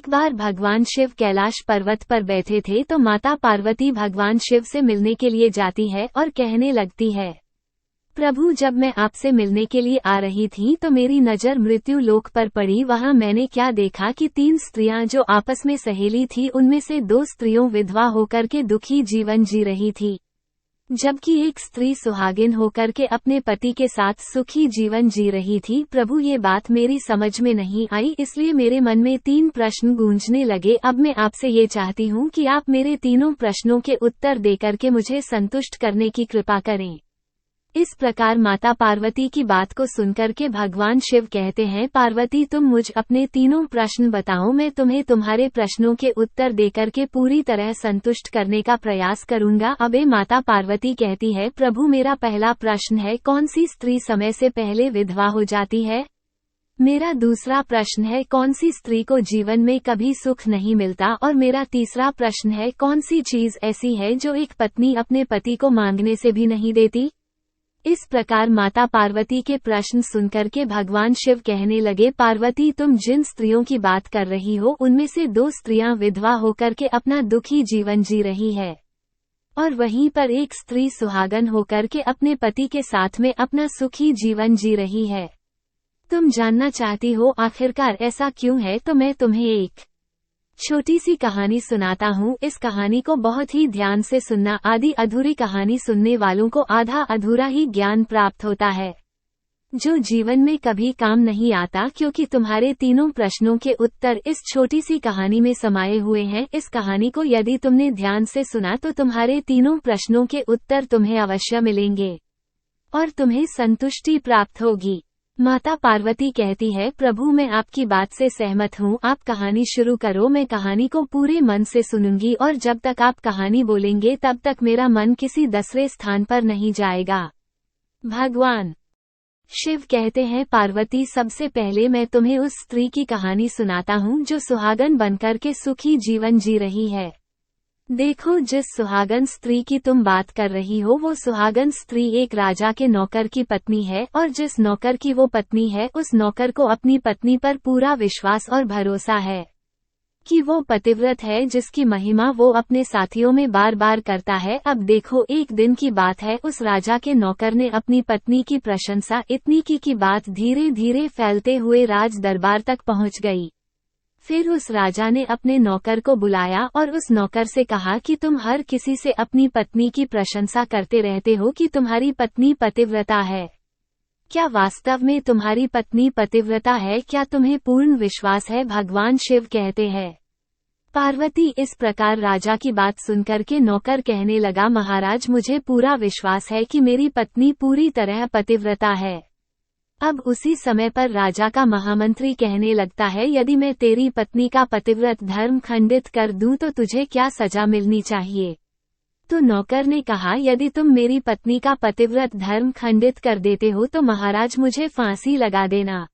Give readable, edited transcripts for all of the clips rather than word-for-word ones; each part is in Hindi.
एक बार भगवान शिव कैलाश पर्वत पर बैठे थे तो माता पार्वती भगवान शिव से मिलने के लिए जाती है और कहने लगती है, प्रभु जब मैं आपसे मिलने के लिए आ रही थी तो मेरी नज़र मृत्यु लोक पर पड़ी। वहां मैंने क्या देखा कि 3 स्त्रियां जो आपस में सहेली थी उनमें से 2 स्त्रियों विधवा होकर के दुखी जीवन जी रही थी, जबकि एक स्त्री सुहागिन होकर के अपने पति के साथ सुखी जीवन जी रही थी। प्रभु ये बात मेरी समझ में नहीं आई, इसलिए मेरे मन में 3 प्रश्न गूंजने लगे। अब मैं आपसे ये चाहती हूँ कि आप मेरे तीनों प्रश्नों के उत्तर देकर के मुझे संतुष्ट करने की कृपा करें। इस प्रकार माता पार्वती की बात को सुनकर के भगवान शिव कहते हैं, पार्वती तुम मुझ अपने तीनों प्रश्न बताओ, मैं तुम्हें तुम्हारे प्रश्नों के उत्तर देकर के पूरी तरह संतुष्ट करने का प्रयास करूंगा। अबे माता पार्वती कहती है, प्रभु मेरा पहला प्रश्न है, कौन सी स्त्री समय से पहले विधवा हो जाती है? मेरा दूसरा प्रश्न है, कौन सी स्त्री को जीवन में कभी सुख नहीं मिलता? और मेरा तीसरा प्रश्न है, कौन सी चीज ऐसी है जो एक पत्नी अपने पति को मांगने से भी नहीं देती? इस प्रकार माता पार्वती के प्रश्न सुनकर के भगवान शिव कहने लगे, पार्वती तुम जिन स्त्रियों की बात कर रही हो उनमें से 2 स्त्रियां विधवा होकर के अपना दुखी जीवन जी रही है, और वहीं पर एक स्त्री सुहागन होकर के अपने पति के साथ में अपना सुखी जीवन जी रही है। तुम जानना चाहती हो आखिरकार ऐसा क्यों है? तो मैं तुम्हें एक छोटी सी कहानी सुनाता हूँ। इस कहानी को बहुत ही ध्यान से सुनना। आधी अधूरी कहानी सुनने वालों को आधा अधूरा ही ज्ञान प्राप्त होता है, जो जीवन में कभी काम नहीं आता, क्योंकि तुम्हारे तीनों प्रश्नों के उत्तर इस छोटी सी कहानी में समाये हुए हैं। इस कहानी को यदि तुमने ध्यान से सुना तो तुम्हारे तीनों प्रश्नों के उत्तर तुम्हें अवश्य मिलेंगे और तुम्हें संतुष्टि प्राप्त होगी। माता पार्वती कहती है, प्रभु मैं आपकी बात से सहमत हूँ, आप कहानी शुरू करो, मैं कहानी को पूरे मन से सुनूंगी और जब तक आप कहानी बोलेंगे तब तक मेरा मन किसी दूसरे स्थान पर नहीं जाएगा। भगवान शिव कहते हैं, पार्वती सबसे पहले मैं तुम्हें उस स्त्री की कहानी सुनाता हूँ जो सुहागन बनकर के सुखी जीवन जी रही है। देखो, जिस सुहागन स्त्री की तुम बात कर रही हो वो सुहागन स्त्री एक राजा के नौकर की पत्नी है, और जिस नौकर की वो पत्नी है उस नौकर को अपनी पत्नी पर पूरा विश्वास और भरोसा है कि वो पतिव्रत है, जिसकी महिमा वो अपने साथियों में बार बार करता है। अब देखो, एक दिन की बात है, उस राजा के नौकर ने अपनी पत्नी की प्रशंसा इतनी की कि बात धीरे धीरे फैलते हुए राज दरबार तक पहुंच गई। फिर उस राजा ने अपने नौकर को बुलाया और उस नौकर से कहा कि तुम हर किसी से अपनी पत्नी की प्रशंसा करते रहते हो कि तुम्हारी पत्नी पतिव्रता है। क्या वास्तव में तुम्हारी पत्नी पतिव्रता है? क्या तुम्हें पूर्ण विश्वास है? भगवान शिव कहते हैं, पार्वती इस प्रकार राजा की बात सुनकर के नौकर कहने लगा, महाराज मुझे पूरा विश्वास है कि मेरी पत्नी पूरी तरह पतिव्रता है। अब उसी समय पर राजा का महामंत्री कहने लगता है, यदि मैं तेरी पत्नी का पतिव्रत धर्म खंडित कर दूं तो तुझे क्या सजा मिलनी चाहिए? तो नौकर ने कहा, यदि तुम मेरी पत्नी का पतिव्रत धर्म खंडित कर देते हो तो महाराज मुझे फांसी लगा देना।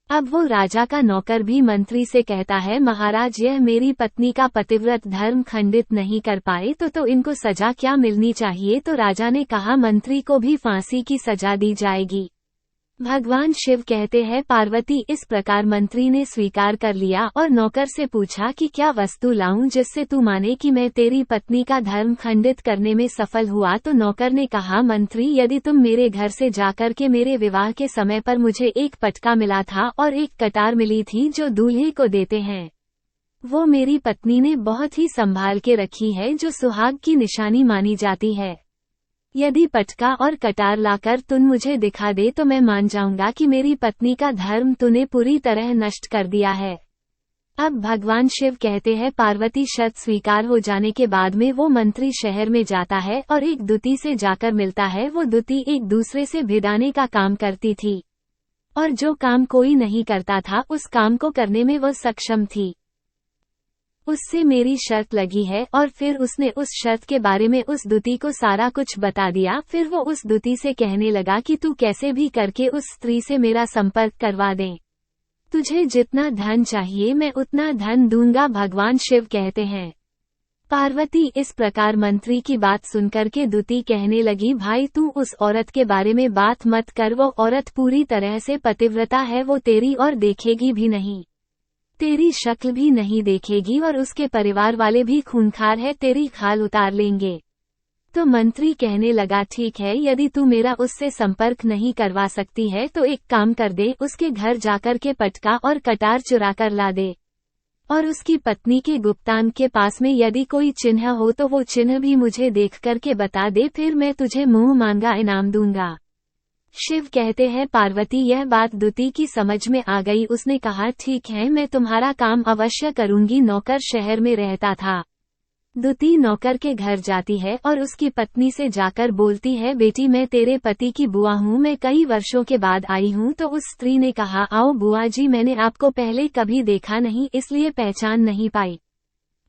अब वो राजा का नौकर भी मंत्री से कहता है, महाराज यह मेरी पत्नी का पतिव्रत धर्म खंडित नहीं कर पाए तो इनको सजा क्या मिलनी चाहिए? तो राजा ने कहा, मंत्री को भी फांसी की सजा दी जाएगी। भगवान शिव कहते हैं, पार्वती इस प्रकार मंत्री ने स्वीकार कर लिया और नौकर से पूछा कि क्या वस्तु लाऊं जिससे तू माने कि मैं तेरी पत्नी का धर्म खंडित करने में सफल हुआ? तो नौकर ने कहा, मंत्री यदि तुम मेरे घर से जाकर के मेरे विवाह के समय पर मुझे एक पटका मिला था और एक कटार मिली थी जो दूल्हे को देते हैं, वो मेरी पत्नी ने बहुत ही संभाल के रखी है, जो सुहाग की निशानी मानी जाती है। यदि पटका और कटार लाकर तुम मुझे दिखा दे तो मैं मान जाऊंगा कि मेरी पत्नी का धर्म तूने पूरी तरह नष्ट कर दिया है। अब भगवान शिव कहते हैं, पार्वती शर्त स्वीकार हो जाने के बाद में वो मंत्री शहर में जाता है और एक दूती से जाकर मिलता है। वो दूती एक दूसरे से भिड़ाने का काम करती थी और जो काम कोई नहीं करता था उस काम को करने में वो सक्षम थी। उससे मेरी शर्त लगी है, और फिर उसने उस शर्त के बारे में उस दूती को सारा कुछ बता दिया। फिर वो उस दूती से कहने लगा कि तू कैसे भी करके उस स्त्री से मेरा संपर्क करवा दे, तुझे जितना धन चाहिए मैं उतना धन दूंगा। भगवान शिव कहते हैं, पार्वती इस प्रकार मंत्री की बात सुनकर के दूती कहने लगी, भाई तू उस औरत के बारे में बात मत कर, वो औरत पूरी तरह से पतिव्रता है, वो तेरी और देखेगी भी नहीं। तेरी शक्ल भी नहीं देखेगी और उसके परिवार वाले भी खूंखार है, तेरी खाल उतार लेंगे। तो मंत्री कहने लगा, ठीक है, यदि तू मेरा उससे संपर्क नहीं करवा सकती है तो एक काम कर दे, उसके घर जाकर के पटका और कटार चुरा कर ला दे, और उसकी पत्नी के गुप्तांग के पास में यदि कोई चिन्ह हो तो वो चिन्ह भी मुझे देख करके बता दे, फिर मैं तुझे मुंह मांगा इनाम दूंगा। शिव कहते हैं, पार्वती यह बात दुती की समझ में आ गई। उसने कहा, ठीक है, मैं तुम्हारा काम अवश्य करूंगी। नौकर शहर में रहता था। दुती नौकर के घर जाती है और उसकी पत्नी से जाकर बोलती है, बेटी मैं तेरे पति की बुआ हूँ, मैं कई वर्षों के बाद आई हूँ। तो उस स्त्री ने कहा, आओ बुआ जी, मैंने आपको पहले कभी देखा नहीं, इसलिए पहचान नहीं पाई।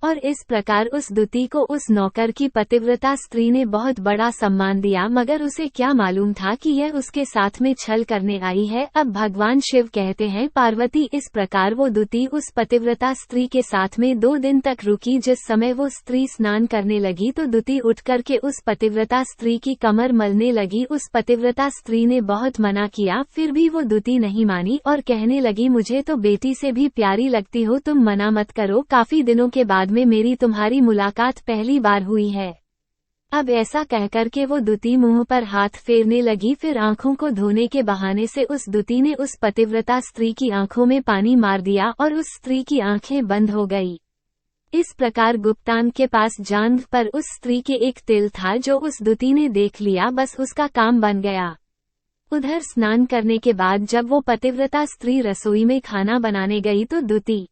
और इस प्रकार उस दुती को उस नौकर की पतिव्रता स्त्री ने बहुत बड़ा सम्मान दिया, मगर उसे क्या मालूम था कि यह उसके साथ में छल करने आई है। अब भगवान शिव कहते हैं, पार्वती इस प्रकार वो दुती उस पतिव्रता स्त्री के साथ में 2 दिन तक रुकी। जिस समय वो स्त्री स्नान करने लगी तो दुती उठ करके उस पतिव्रता स्त्री की कमर मलने लगी। उस पतिव्रता स्त्री ने बहुत मना किया, फिर भी वो दुती नहीं मानी और कहने लगी, मुझे तो बेटी से भी प्यारी लगती हो, तुम मना मत करो। काफी दिनों के बाद में मेरी तुम्हारी मुलाकात पहली बार हुई है। अब ऐसा कहकर के वो दुती मुंह पर हाथ फेरने लगी। फिर आंखों को धोने के बहाने से उस दुती ने उस पतिव्रता स्त्री की आंखों में पानी मार दिया और उस स्त्री की आंखें बंद हो गई। इस प्रकार गुप्तांग के पास जांघ पर उस स्त्री के एक तिल था जो उस दुती ने देख लिया, बस उसका काम बन गया। उधर स्नान करने के बाद जब वो पतिव्रता स्त्री रसोई में खाना बनाने गई तो दुती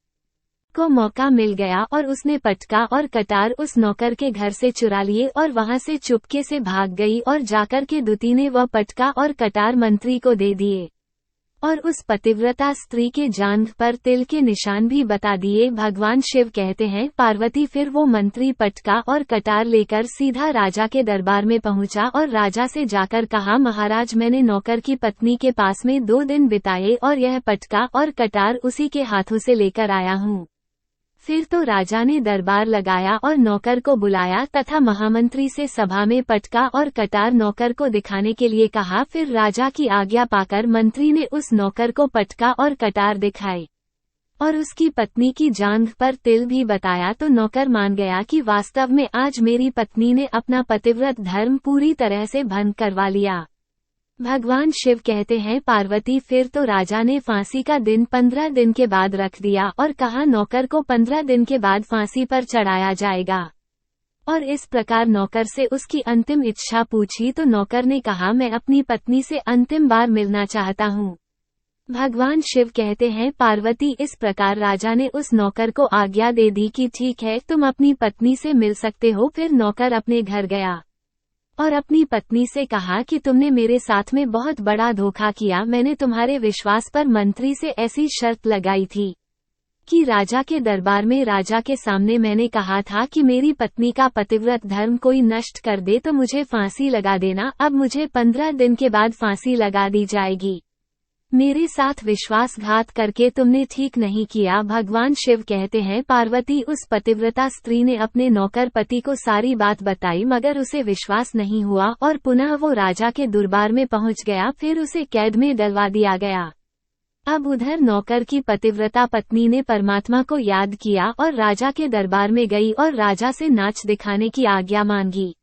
को मौका मिल गया और उसने पटका और कटार उस नौकर के घर से चुरा लिए और वहां से चुपके से भाग गई। और जाकर के दुती ने वह पटका और कटार मंत्री को दे दिए और उस पतिव्रता स्त्री के जांघ पर तिल के निशान भी बता दिए। भगवान शिव कहते हैं, पार्वती फिर वो मंत्री पटका और कटार लेकर सीधा राजा के दरबार में पहुंचा और राजा से जाकर कहा, महाराज मैंने नौकर की पत्नी के पास में 2 दिन बिताए और यह पटका और कटार उसी के हाथों से लेकर आया हूँ। फिर तो राजा ने दरबार लगाया और नौकर को बुलाया तथा महामंत्री से सभा में पटका और कटार नौकर को दिखाने के लिए कहा। फिर राजा की आज्ञा पाकर मंत्री ने उस नौकर को पटका और कटार दिखाए और उसकी पत्नी की जांघ पर तिल भी बताया। तो नौकर मान गया कि वास्तव में आज मेरी पत्नी ने अपना पतिव्रत धर्म पूरी तरह से भंग करवा लिया। भगवान शिव कहते हैं, पार्वती फिर तो राजा ने फांसी का दिन 15 दिन के बाद रख दिया और कहा, नौकर को 15 दिन के बाद फांसी पर चढ़ाया जाएगा। और इस प्रकार नौकर से उसकी अंतिम इच्छा पूछी तो नौकर ने कहा, मैं अपनी पत्नी से अंतिम बार मिलना चाहता हूँ। भगवान शिव कहते हैं, पार्वती इस प्रकार राजा ने उस नौकर को आज्ञा दे दी कि ठीक है, तुम अपनी पत्नी से मिल सकते हो। फिर नौकर अपने घर गया और अपनी पत्नी से कहा कि तुमने मेरे साथ में बहुत बड़ा धोखा किया। मैंने तुम्हारे विश्वास पर मंत्री से ऐसी शर्त लगाई थी कि राजा के दरबार में राजा के सामने मैंने कहा था कि मेरी पत्नी का पतिव्रत धर्म कोई नष्ट कर दे तो मुझे फांसी लगा देना। अब मुझे 15 दिन के बाद फांसी लगा दी जाएगी। मेरे साथ विश्वासघात करके तुमने ठीक नहीं किया। भगवान शिव कहते हैं, पार्वती उस पतिव्रता स्त्री ने अपने नौकर पति को सारी बात बताई, मगर उसे विश्वास नहीं हुआ और पुनः वो राजा के दरबार में पहुंच गया। फिर उसे कैद में डलवा दिया गया। अब उधर नौकर की पतिव्रता पत्नी ने परमात्मा को याद किया और राजा के दरबार में गई और राजा से नाच दिखाने की आज्ञा मांगी।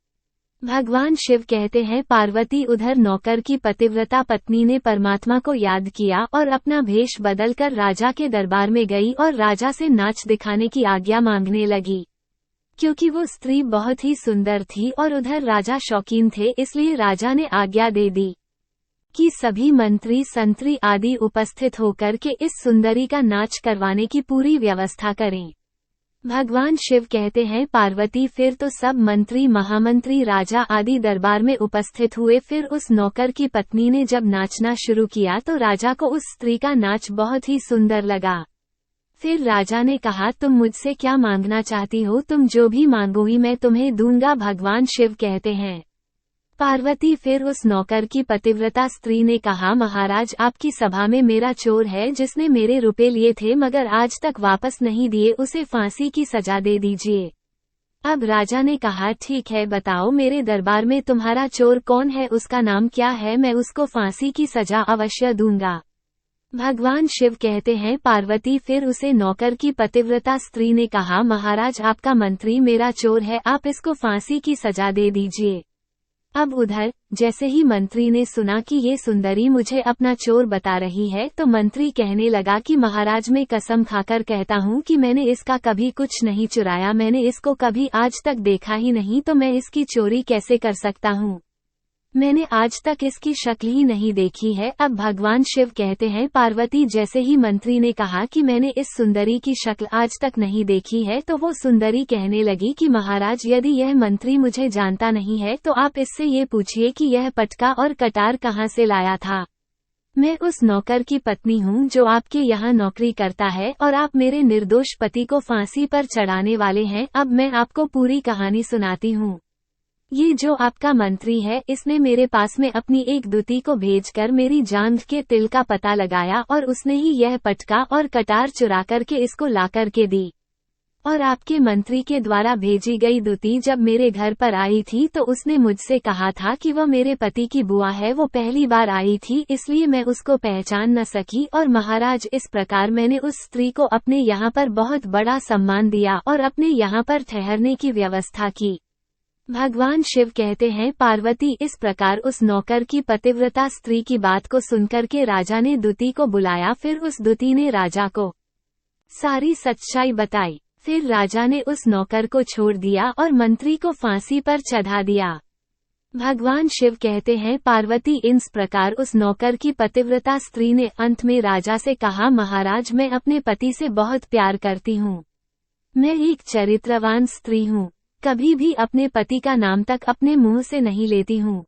भगवान शिव कहते हैं, पार्वती उधर नौकर की पतिव्रता पत्नी ने परमात्मा को याद किया और अपना भेष बदलकर राजा के दरबार में गई और राजा से नाच दिखाने की आज्ञा मांगने लगी। क्योंकि वो स्त्री बहुत ही सुंदर थी और उधर राजा शौकीन थे, इसलिए राजा ने आज्ञा दे दी कि सभी मंत्री संतरी आदि उपस्थित होकर के इस सुंदरी का नाच करवाने की पूरी व्यवस्था करें। भगवान शिव कहते हैं, पार्वती फिर तो सब मंत्री महामंत्री राजा आदि दरबार में उपस्थित हुए। फिर उस नौकर की पत्नी ने जब नाचना शुरू किया तो राजा को उस स्त्री का नाच बहुत ही सुंदर लगा। फिर राजा ने कहा, तुम मुझसे क्या मांगना चाहती हो? तुम जो भी मांगोगी मैं तुम्हें दूंगा। भगवान शिव कहते हैं, पार्वती फिर उस नौकर की पतिव्रता स्त्री ने कहा, महाराज आपकी सभा में मेरा चोर है जिसने मेरे रुपए लिए थे मगर आज तक वापस नहीं दिए, उसे फांसी की सजा दे दीजिए। अब राजा ने कहा, ठीक है, बताओ मेरे दरबार में तुम्हारा चोर कौन है, उसका नाम क्या है, मैं उसको फांसी की सजा अवश्य दूंगा। भगवान शिव कहते हैं पार्वती फिर उसे नौकर की पतिव्रता स्त्री ने कहा, महाराज आपका मंत्री मेरा चोर है, आप इसको फांसी की सजा दे दीजिए। अब उधर जैसे ही मंत्री ने सुना कि ये सुंदरी मुझे अपना चोर बता रही है तो मंत्री कहने लगा कि महाराज मैं कसम खाकर कहता हूँ कि मैंने इसका कभी कुछ नहीं चुराया, मैंने इसको कभी आज तक देखा ही नहीं, तो मैं इसकी चोरी कैसे कर सकता हूँ। मैंने आज तक इसकी शक्ल ही नहीं देखी है। अब भगवान शिव कहते हैं पार्वती जैसे ही मंत्री ने कहा कि मैंने इस सुंदरी की शक्ल आज तक नहीं देखी है तो वो सुंदरी कहने लगी कि महाराज यदि यह मंत्री मुझे जानता नहीं है तो आप इससे ये पूछिए कि यह पटका और कटार कहाँ से लाया था। मैं उस नौकर की पत्नी हूँ जो आपके यहाँ नौकरी करता है और आप मेरे निर्दोष पति को फांसी पर चढ़ाने वाले हैं। अब मैं आपको पूरी कहानी सुनाती हूँ। ये जो आपका मंत्री है इसने मेरे पास में अपनी एक दूती को भेजकर मेरी जांघ के तिल का पता लगाया और उसने ही यह पटका और कटार चुरा करके इसको ला करके दी। और आपके मंत्री के द्वारा भेजी गई दूती जब मेरे घर पर आई थी तो उसने मुझसे कहा था कि वह मेरे पति की बुआ है, वो पहली बार आई थी इसलिए मैं उसको पहचान न सकी। और महाराज इस प्रकार मैंने उस स्त्री को अपने यहाँ पर बहुत बड़ा सम्मान दिया और अपने यहाँ पर ठहरने की व्यवस्था की। भगवान शिव कहते हैं पार्वती इस प्रकार उस नौकर की पतिव्रता स्त्री की बात को सुनकर के राजा ने दूती को बुलाया। फिर उस दूती ने राजा को सारी सच्चाई बताई। फिर राजा ने उस नौकर को छोड़ दिया और मंत्री को फांसी पर चढ़ा दिया। भगवान शिव कहते हैं पार्वती इस प्रकार उस नौकर की पतिव्रता स्त्री ने अंत में राजा से कहा, महाराज मैं अपने पति से बहुत प्यार करती हूँ, मैं एक चरित्रवान स्त्री हूँ, कभी भी अपने पति का नाम तक अपने मुंह से नहीं लेती हूँ।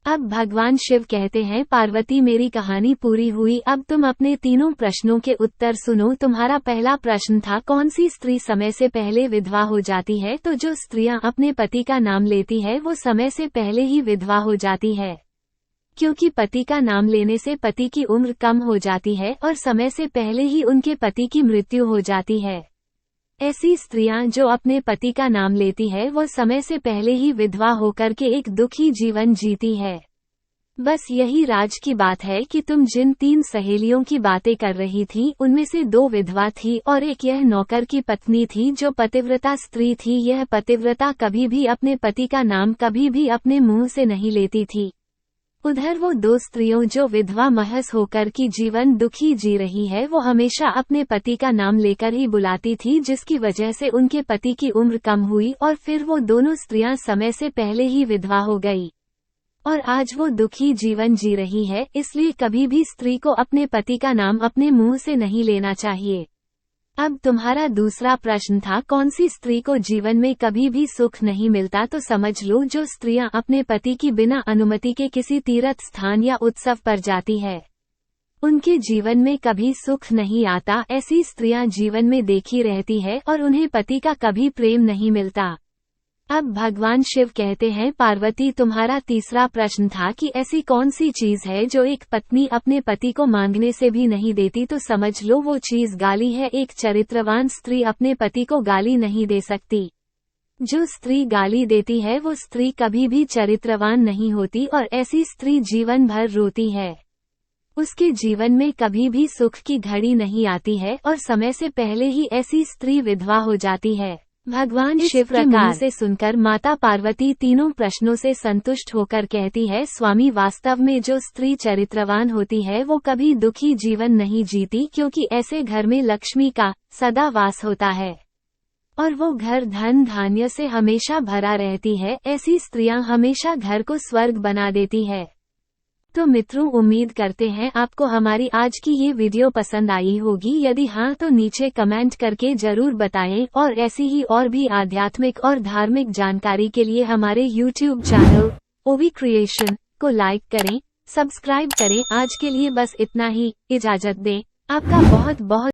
अब भगवान शिव कहते हैं पार्वती मेरी कहानी पूरी हुई, अब तुम अपने तीनों प्रश्नों के उत्तर सुनो। तुम्हारा पहला प्रश्न था कौन सी स्त्री समय से पहले विधवा हो जाती है, तो जो स्त्रियां अपने पति का नाम लेती है वो समय से पहले ही विधवा हो जाती है, क्योंकि पति का नाम लेने से पति की उम्र कम हो जाती है और समय से पहले ही उनके पति की मृत्यु हो जाती है। ऐसी स्त्रियां जो अपने पति का नाम लेती है वो समय से पहले ही विधवा होकर के एक दुखी जीवन जीती है। बस यही राज की बात है कि तुम जिन 3 सहेलियों की बातें कर रही थी उनमें से 2 विधवा थी और एक यह नौकर की पत्नी थी जो पतिव्रता स्त्री थी। यह पतिव्रता कभी भी अपने पति का नाम कभी भी अपने मुंह से नहीं लेती थी। उधर वो 2 स्त्रियों जो विधवा महस होकर की जीवन दुखी जी रही है वो हमेशा अपने पति का नाम लेकर ही बुलाती थी, जिसकी वजह से उनके पति की उम्र कम हुई और फिर वो दोनों स्त्रियां समय से पहले ही विधवा हो गई और आज वो दुखी जीवन जी रही है। इसलिए कभी भी स्त्री को अपने पति का नाम अपने मुंह से नहीं लेना चाहिए। अब तुम्हारा दूसरा प्रश्न था कौन सी स्त्री को जीवन में कभी भी सुख नहीं मिलता, तो समझ लो जो स्त्रियां अपने पति की बिना अनुमति के किसी तीर्थ स्थान या उत्सव पर जाती है उनके जीवन में कभी सुख नहीं आता। ऐसी स्त्रियां जीवन में देखी रहती है और उन्हें पति का कभी प्रेम नहीं मिलता। अब भगवान शिव कहते हैं पार्वती तुम्हारा तीसरा प्रश्न था कि ऐसी कौन सी चीज है जो एक पत्नी अपने पति को मांगने से भी नहीं देती, तो समझ लो वो चीज गाली है। एक चरित्रवान स्त्री अपने पति को गाली नहीं दे सकती। जो स्त्री गाली देती है वो स्त्री कभी भी चरित्रवान नहीं होती और ऐसी स्त्री जीवन भर रोती है। उसके जीवन में कभी भी सुख की घड़ी नहीं आती है और समय से पहले ही ऐसी स्त्री विधवा हो जाती है। भगवान शिव के मुंह से सुनकर माता पार्वती तीनों प्रश्नों से संतुष्ट होकर कहती है, स्वामी वास्तव में जो स्त्री चरित्रवान होती है वो कभी दुखी जीवन नहीं जीती, क्योंकि ऐसे घर में लक्ष्मी का सदा वास होता है और वो घर धन धान्य से हमेशा भरा रहती है। ऐसी स्त्रियां हमेशा घर को स्वर्ग बना देती है। तो मित्रों उम्मीद करते हैं आपको हमारी आज की ये वीडियो पसंद आई होगी। यदि हाँ तो नीचे कमेंट करके जरूर बताएं और ऐसी ही और भी आध्यात्मिक और धार्मिक जानकारी के लिए हमारे YouTube चैनल ओवी क्रिएशन को लाइक करें, सब्सक्राइब करें। आज के लिए बस इतना ही, इजाजत दें। आपका बहुत बहुत